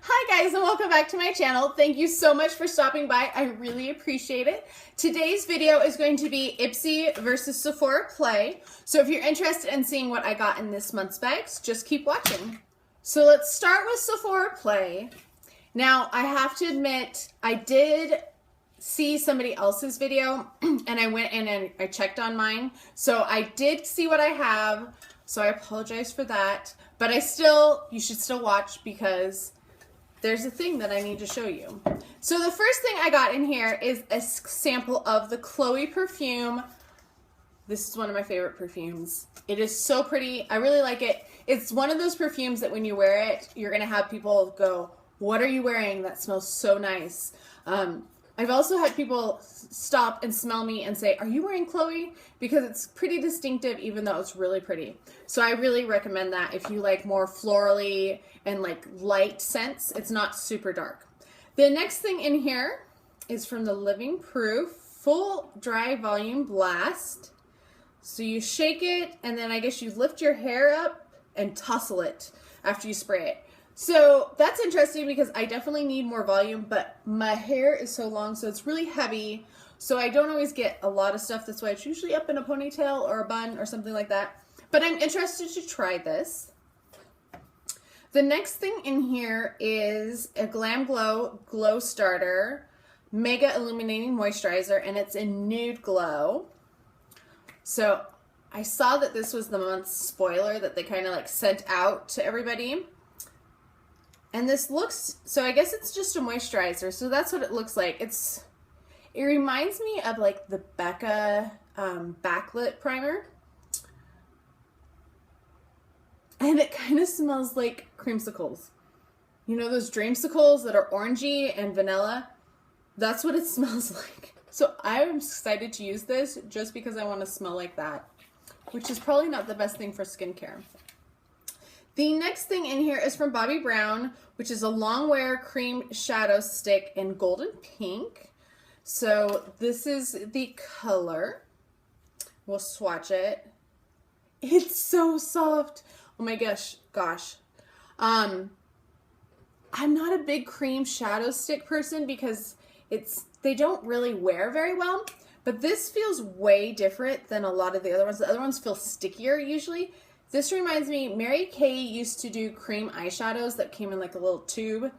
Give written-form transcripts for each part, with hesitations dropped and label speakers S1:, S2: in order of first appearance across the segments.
S1: Hi guys and welcome back to my channel. Thank you so much for stopping by. I really appreciate it. Today's video is going to be Ipsy versus Sephora Play. So if you're interested in seeing what I got in this month's bags, just keep watching. So let's start with Sephora Play. Now I have to admit, I did see somebody else's video and I went in and I checked on mine. So I did see what I have. So I apologize for that. But you should still watch because there's a thing that I need to show you. So the first thing I got in here is a sample of the Chloe perfume. This is one of my favorite perfumes. It is so pretty. I really like it. It's one of those perfumes that when you wear it, you're gonna have people go, "What are you wearing? That smells so nice." I've also had people stop and smell me and say, "Are you wearing Chloe?" Because it's pretty distinctive even though it's really pretty. So I really recommend that if you like more florally and like light scents. It's not super dark. The next thing in here is from the Living Proof Full Dry Volume Blast. So you shake it and then I guess you lift your hair up and tussle it after you spray it. So that's interesting because I definitely need more volume, but my hair is so long, so it's really heavy. So I don't always get a lot of stuff. That's why it's usually up in a ponytail or a bun or something like that. But I'm interested to try this. The next thing in here is a Glam Glow Glow Starter Mega Illuminating Moisturizer, and it's in Nude Glow. So I saw that this was the month's spoiler that they kind of like sent out to everybody. And this looks, so I guess it's just a moisturizer. So that's what it looks like. It reminds me of like the Becca backlit primer. And it kind of smells like creamsicles. You know those dreamsicles that are orangey and vanilla? That's what it smells like. So I'm excited to use this just because I want to smell like that, which is probably not the best thing for skincare. The next thing in here is from Bobbi Brown, which is a long wear cream shadow stick in golden pink. So this is the color. We'll swatch it. It's so soft. Oh my gosh. I'm not a big cream shadow stick person because they don't really wear very well, but this feels way different than a lot of the other ones. The other ones feel stickier usually. This reminds me, Mary Kay used to do cream eyeshadows that came in like a little tube,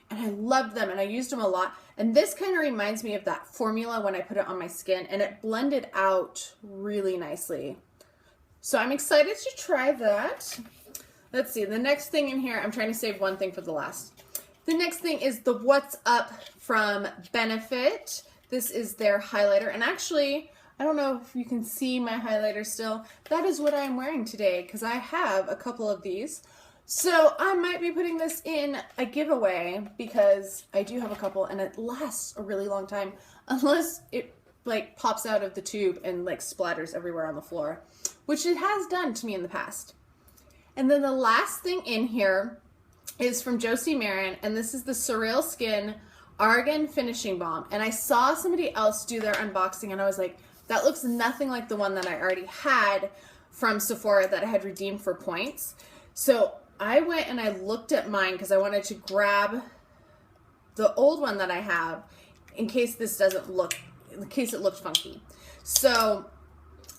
S1: and I loved them and I used them a lot. And this kind of reminds me of that formula when I put it on my skin, and it blended out really nicely. So I'm excited to try that. Let's see, the next thing in here, I'm trying to save one thing for the last. The next thing is the What's Up from Benefit. This is their highlighter, and actually, I don't know if you can see my highlighter still. That is what I'm wearing today because I have a couple of these. So I might be putting this in a giveaway because I do have a couple and it lasts a really long time unless it like pops out of the tube and like splatters everywhere on the floor, which it has done to me in the past. And then the last thing in here is from Josie Maran, and this is the Surreal Skin Argan Finishing Balm. And I saw somebody else do their unboxing and I was like, that looks nothing like the one that I already had from Sephora that I had redeemed for points. So I went and I looked at mine because I wanted to grab the old one that I have in case in case it looked funky. So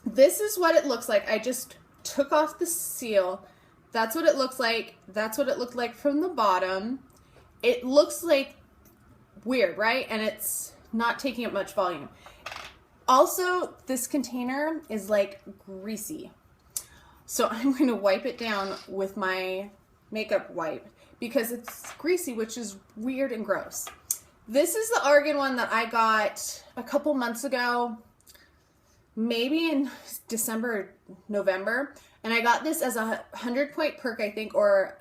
S1: this is what it looks like. I just took off the seal. That's what it looks like. That's what it looked like from the bottom. It looks like weird, right? And it's not taking up much volume. Also, this container is like greasy. So I'm going to wipe it down with my makeup wipe because it's greasy, which is weird and gross. This is the Argan one that I got a couple months ago, maybe in December or November. And I got this as a 100-point perk, I think, or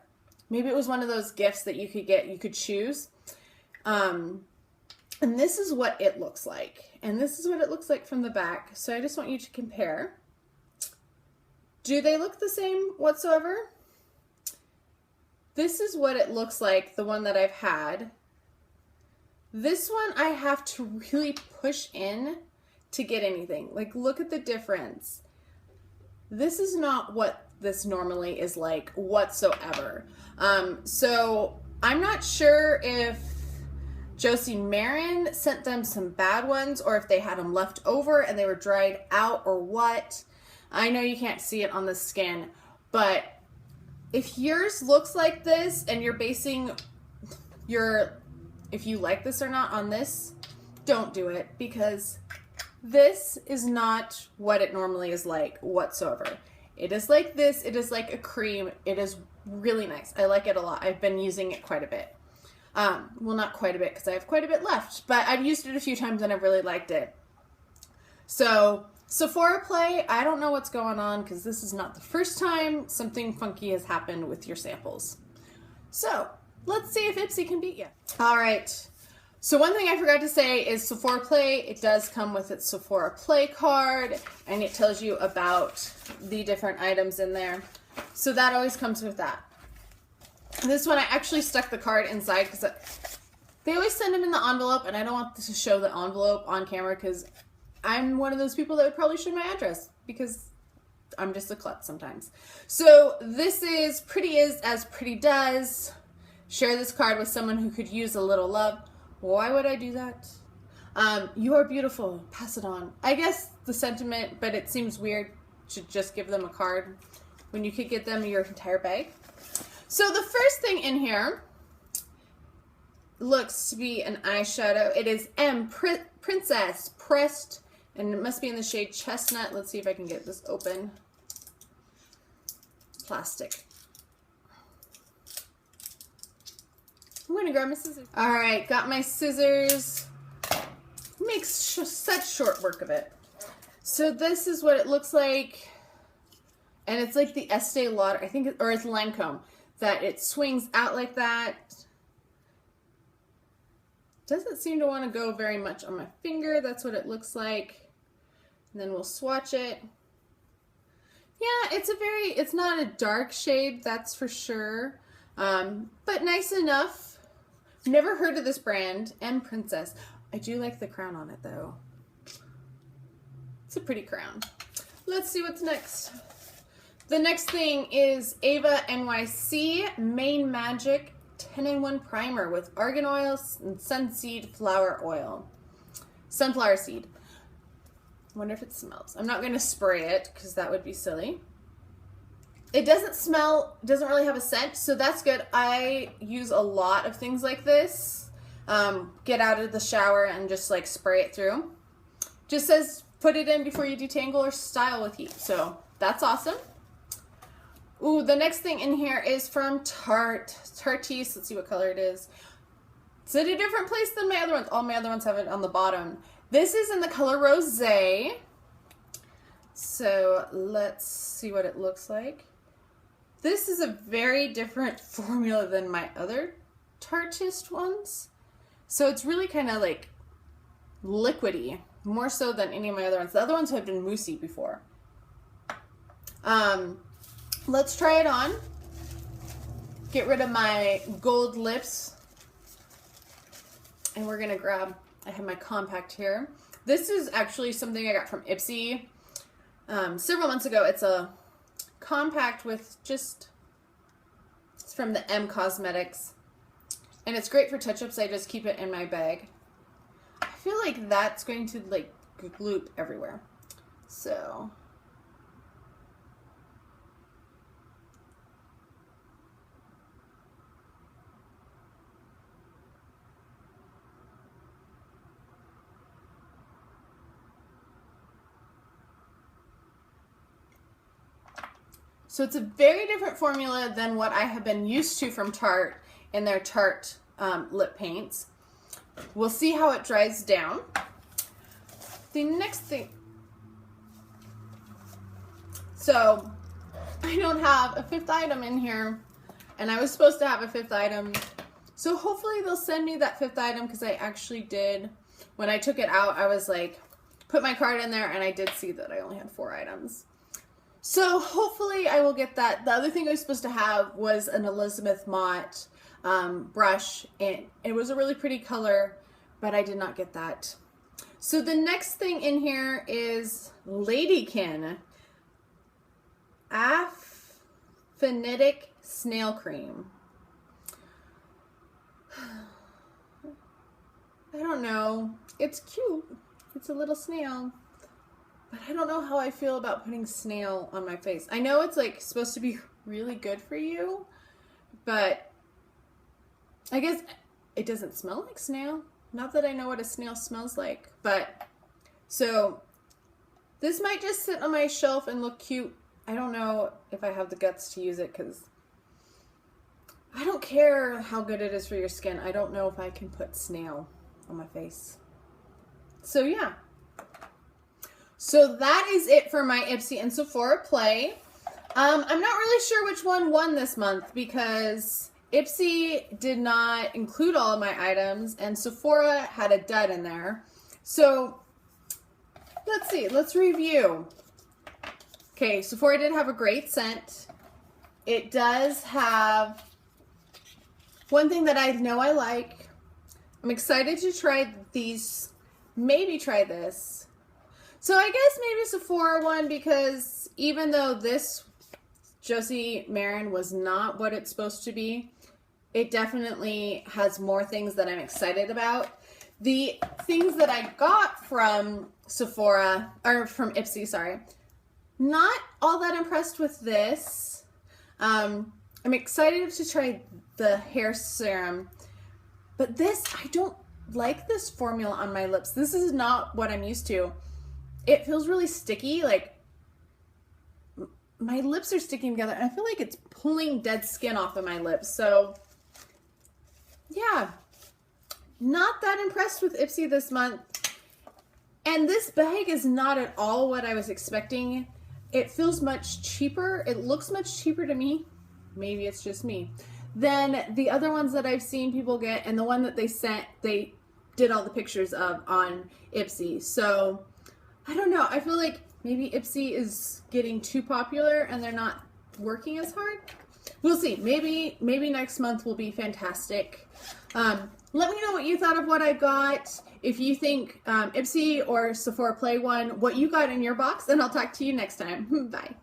S1: maybe it was one of those gifts that you could get, you could choose. And this is what it looks like. And this is what it looks like from the back. So I just want you to compare. Do they look the same whatsoever? This is what it looks like, the one that I've had. This one I have to really push in to get anything. Like, look at the difference. This is not what this normally is like whatsoever. So I'm not sure if Josie Maran sent them some bad ones or if they had them left over and they were dried out or what. I know you can't see it on the skin, but if yours looks like this and you're basing if you like this or not on this, don't do it, because this is not what it normally is like whatsoever. It is like this. It is like a cream. It is really nice. I like it a lot. I've been using it quite a bit. Well, not quite a bit because I have quite a bit left, but I've used it a few times and I've really liked it. So Sephora play, I don't know what's going on because this is not the first time something funky has happened with your samples. So let's see if Ipsy can beat you. All right. So one thing I forgot to say is Sephora Play, it does come with its Sephora Play card, and it tells you about the different items in there. So that always comes with that. This one, I actually stuck the card inside because they always send them in the envelope, and I don't want to show the envelope on camera because I'm one of those people that would probably show my address because I'm just a klutz sometimes. So this is Pretty Is As Pretty Does. Share this card with someone who could use a little love. Why would I do that? You are beautiful. Pass it on. I guess the sentiment, but it seems weird to just give them a card when you could get them your entire bag. So the first thing in here looks to be an eyeshadow. It is Princess Pressed, and it must be in the shade Chestnut. Let's see if I can get this open. Plastic. I'm gonna grab my scissors. All right, got my scissors. Makes such short work of it. So this is what it looks like. And it's like the Estee Lauder, I think, or it's Lancome, that it swings out like that. Doesn't seem to want to go very much on my finger. That's what it looks like. And then we'll swatch it. Yeah, it's not a dark shade, that's for sure. But nice enough. Never heard of this brand, Princess. I do like the crown on it though. It's a pretty crown. Let's see what's next. The next thing is Ava NYC Main Magic 10-in-1 Primer with argan oil and sunflower seed. I wonder if it smells. I'm not going to spray it because that would be silly. It doesn't smell, doesn't really have a scent, so that's good. I use a lot of things like this. Get out of the shower and just like spray it through. Just says put it in before you detangle or style with heat. So that's awesome. Ooh, the next thing in here is from Tarteist. Let's see what color it is. It's in a different place than my other ones. All my other ones have it on the bottom. This is in the color Rosé. So let's see what it looks like. This is a very different formula than my other Tarteist ones. So it's really kind of like liquidy, more so than any of my other ones. The other ones have been moussey before. Let's try it on. Get rid of my gold lips. And we're gonna grab, I have my compact here. This is actually something I got from Ipsy several months ago. It's a compact with it's from the M Cosmetics. And it's great for touch-ups. I just keep it in my bag. I feel like that's going to like gloop everywhere. So it's a very different formula than what I have been used to from Tarte in their Tarte lip paints. We'll see how it dries down. The next thing, so I don't have a fifth item in here, and I was supposed to have a fifth item. So hopefully they'll send me that fifth item, because I actually did, when I took it out, I was like, put my card in there, and I did see that I only had 4 items. So hopefully I will get that. The other thing I was supposed to have was an Elizabeth Mott brush, and it was a really pretty color, but I did not get that. So the next thing in here is Ladykin Affinitic Snail Cream. I don't know. It's cute. It's a little snail. But I don't know how I feel about putting snail on my face. I know it's like supposed to be really good for you, but I guess it doesn't smell like snail. Not that I know what a snail smells like, but so this might just sit on my shelf and look cute. I don't know if I have the guts to use it because I don't care how good it is for your skin. I don't know if I can put snail on my face. So yeah. So that is it for my Ipsy and Sephora play. I'm not really sure which one won this month because Ipsy did not include all of my items and Sephora had a dud in there. So let's see, let's review. Okay, Sephora did have a great scent. It does have one thing that I know I like. I'm excited to try these, maybe try this. So I guess maybe Sephora won because even though this Josie Maran was not what it's supposed to be, it definitely has more things that I'm excited about. The things that I got from Sephora, or from Ipsy, sorry, not all that impressed with this. I'm excited to try the hair serum, but this, I don't like this formula on my lips. This is not what I'm used to. It feels really sticky, like my lips are sticking together and I feel like it's pulling dead skin off of my lips. So yeah, not that impressed with Ipsy this month. And this bag is not at all what I was expecting. It feels much cheaper. It looks much cheaper to me. Maybe it's just me. Than the other ones that I've seen people get and the one that they sent, they did all the pictures of on Ipsy. So I don't know. I feel like maybe Ipsy is getting too popular and they're not working as hard. We'll see. Maybe next month will be fantastic. Let me know what you thought of what I got. If you think Ipsy or Sephora Play won, what you got in your box, and I'll talk to you next time. Bye.